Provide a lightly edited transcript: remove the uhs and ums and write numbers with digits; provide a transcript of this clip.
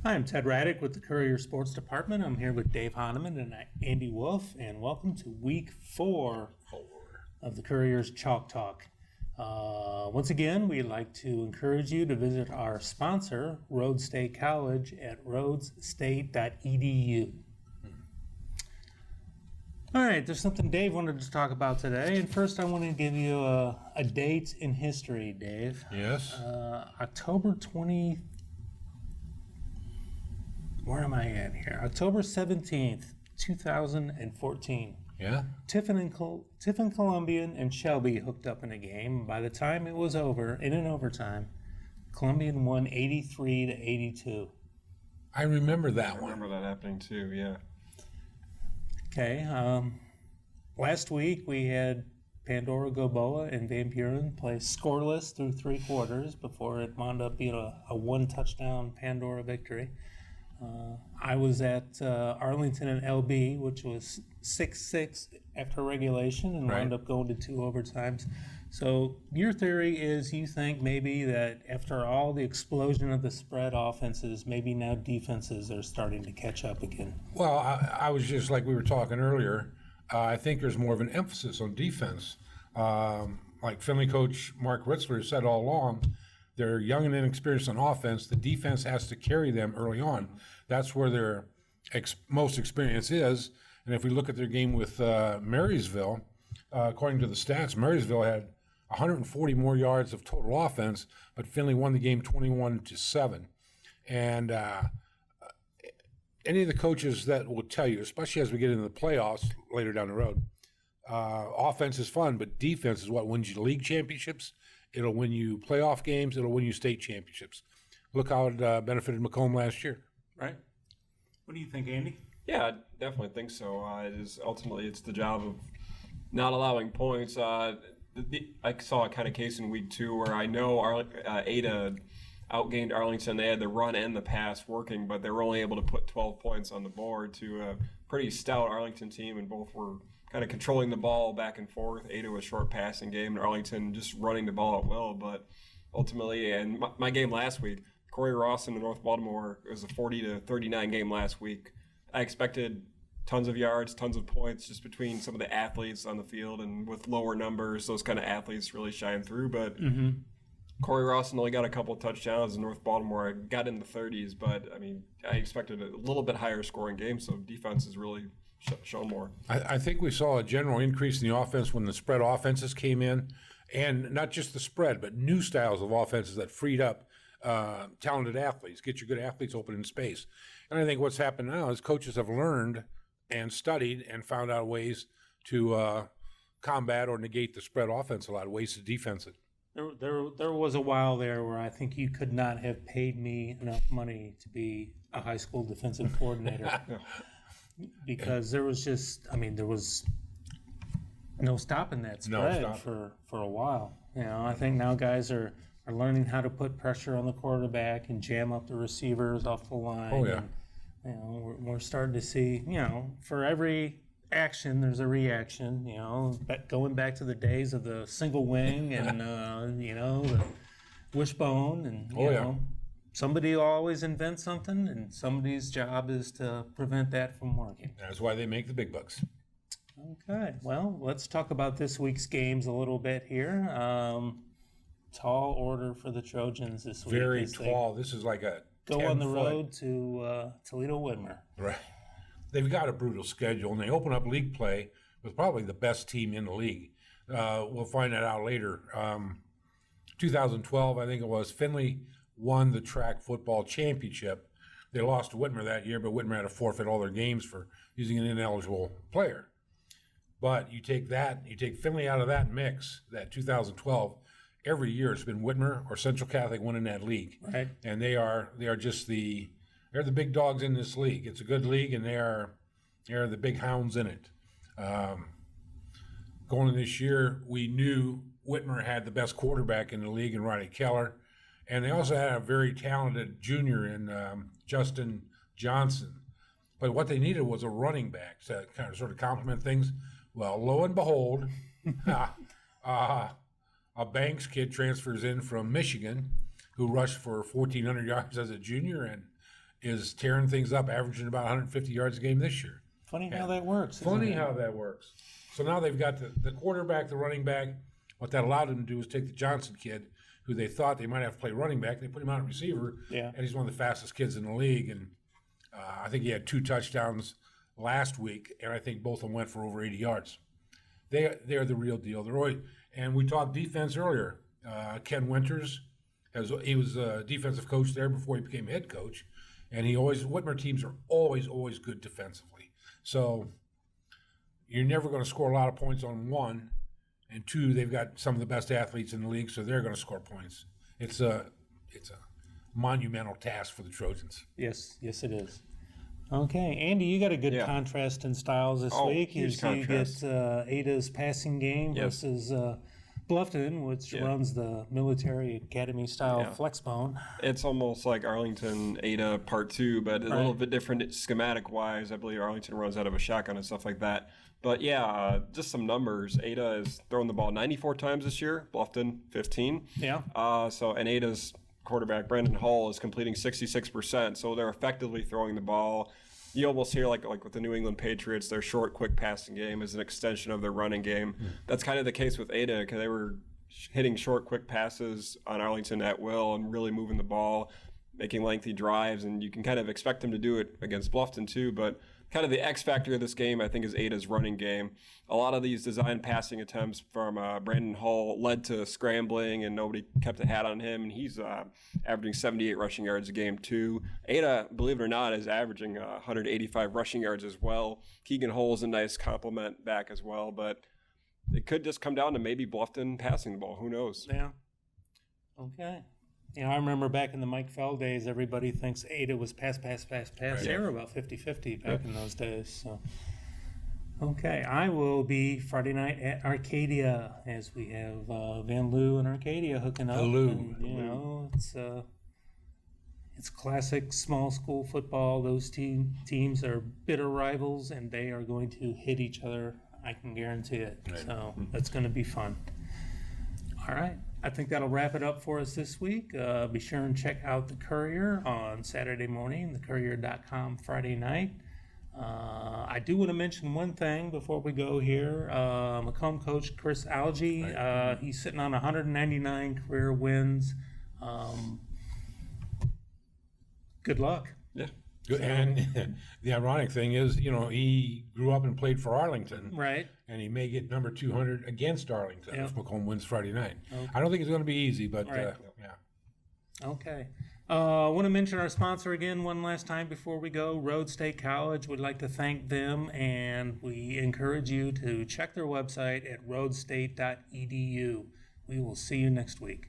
Hi, I'm Ted Raddick with the Courier Sports Department. I'm here with Dave Hahnemann and Andy Wolf, and welcome to week 4 of the Courier's Chalk Talk. Once again, we'd like to encourage you to visit our sponsor, Rhodes State College, at rhodesstate.edu. All right, there's something Dave wanted to talk about today, and first I want to give you a date in history, Dave. Yes. October 20. Where am I at here? October 17th, 2014. Yeah. Tiffin Columbian and Shelby hooked up in a game. By the time it was over, in an overtime, Columbian won 83-82. I remember that one. I remember that happening too, yeah. Okay. Last week we had Pandora Goboa and Van Buren play scoreless through 3 quarters before it wound up being a one-touchdown Pandora victory. I was at Arlington and LB, which was 6-6 after regulation and wound up going to 2 overtimes. So your theory is you think maybe that after all the explosion of the spread offenses, maybe now defenses are starting to catch up again. Well, I was just like we were talking earlier. I think there's more of an emphasis on defense. Like Finley coach Mark Ritzler said all along, they're young and inexperienced on offense. The defense has to carry them early on. That's where their most experience is. And if we look at their game with Marysville, according to the stats, Marysville had 140 more yards of total offense, but Finley won the game 21-7. And any of the coaches that will tell you, especially as we get into the playoffs later down the road, offense is fun, but defense is what wins you league championships. It'll win you playoff games. It'll win you state championships. Look how it benefited Macomb last year. Right. What do you think, Andy? Yeah, I definitely think so. Ultimately it's the job of not allowing points. I saw a kind of case in week 2 where I know Ada outgained Arlington. They had the run and the pass working, but they were only able to put 12 points on the board to a pretty stout Arlington team, and both were kind of controlling the ball back and forth. Ada was a short passing game, and Arlington just running the ball at will. But ultimately, and my game last week, Courier Rawson in North Baltimore, it was a 40-39 game last week. I expected tons of yards, tons of points just between some of the athletes on the field, and with lower numbers, those kind of athletes really shine through. But Courier Rawson only got a couple of touchdowns in North Baltimore. I got in the 30s, but I mean, I expected a little bit higher scoring game, so defense has really shown more. I think we saw a general increase in the offense when the spread offenses came in, and not just the spread, but new styles of offenses that freed up talented athletes, get your good athletes open in space. And I think what's happened now is coaches have learned and studied and found out ways to combat or negate the spread offense, a lot of ways to defense it. There was a while there where I think you could not have paid me enough money to be a high school defensive coordinator because there was no stopping that spread for a while. I think now guys are learning how to put pressure on the quarterback and jam up the receivers off the line. Oh, yeah. And, we're starting to see, for every action, there's a reaction, going back to the days of the single wing and, the wishbone. And, somebody will always invent something, and somebody's job is to prevent that from working. That's why they make the big bucks. Okay. Well, let's talk about this week's games a little bit here. Tall order for the Trojans this week. Very tall. This is like a go on the road to Toledo-Whitmer. Right. They've got a brutal schedule, and they open up league play with probably the best team in the league. We'll find that out later. 2012, I think it was, Finley won the track football championship. They lost to Whitmer that year, but Whitmer had to forfeit all their games for using an ineligible player. But you take Finley out of that mix, that 2012, every year it's been Whitmer or Central Catholic winning that league. Right. And they are just they're the big dogs in this league. It's a good league, and they're the big hounds in it. Going into this year, we knew Whitmer had the best quarterback in the league in Ronnie Keller, and they also had a very talented junior in Justin Johnson. But what they needed was a running back to kind of sort of complement things. Well, lo and behold, a Banks kid transfers in from Michigan who rushed for 1,400 yards as a junior is tearing things up, averaging about 150 yards a game this year. Funny how that works. isn't Funny it? how that works. So now they've got the quarterback, the running back. What that allowed them to do is take the Johnson kid, who they thought they might have to play running back. They put him out at receiver, Yeah. and he's one of the fastest kids in the league. And I think he had 2 touchdowns last week, and I think both of them went for over 80 yards. They're the real deal. They're always, and we talked defense earlier. Ken Winters, he was a defensive coach there before he became head coach, and Whitmer teams are always good defensively. So you're never going to score a lot of points on one, and two, they've got some of the best athletes in the league, so they're going to score points. It's a monumental task for the Trojans. Yes, it is. Okay, Andy, you got a good Yeah. contrast in styles this week. Huge You contrast. get Ada's passing game Yes. versus Bluffton, which runs the military academy style flex bone. It's almost like Arlington Ada Part 2, but a little Right. bit different schematic wise. I believe Arlington runs out of a shotgun and stuff like that. But just some numbers. Ada is throwing the ball 94 times this year. Bluffton 15. Yeah. And Ada's quarterback Brandon Hall is completing 66%. So they're effectively throwing the ball. You almost hear like with the New England Patriots, their short, quick passing game is an extension of their running game. That's kind of the case with Ada because they were hitting short, quick passes on Arlington at will and really moving the ball, making lengthy drives, and you can kind of expect them to do it against Bluffton too. But kind of the X factor of this game, I think, is Ada's running game. A lot of these design passing attempts from Brandon Hall led to scrambling, and nobody kept a hat on him. And he's averaging 78 rushing yards a game too. Ada, believe it or not, is averaging 185 rushing yards as well. Keegan Hull is a nice compliment back as well, but it could just come down to maybe Bluffton passing the ball. Who knows? Yeah. Okay. I remember back in the Mike Fell days, everybody thinks Ada was pass. They were about 50-50 back in those days. So, okay, I will be Friday night at Arcadia as we have Van Loo and Arcadia hooking up. Lou. And, it's classic small school football. Those teams are bitter rivals, and they are going to hit each other. I can guarantee it. Right. So that's going to be fun. All right. I think that'll wrap it up for us this week. Be sure and check out the Courier on Saturday morning, thecourier.com Friday night. I do want to mention one thing before we go here. Macomb coach Chris Algie, he's sitting on 199 career wins. Good luck. Yeah. And the ironic thing is, he grew up and played for Arlington. Right. And he may get number 200 against Arlington Yep. if Macomb wins Friday night. Okay. I don't think it's going to be easy, but Right. yeah. Okay. I want to mention our sponsor again one last time before we go, Rhodes State College. We'd like to thank them, and we encourage you to check their website at rhodesstate.edu. We will see you next week.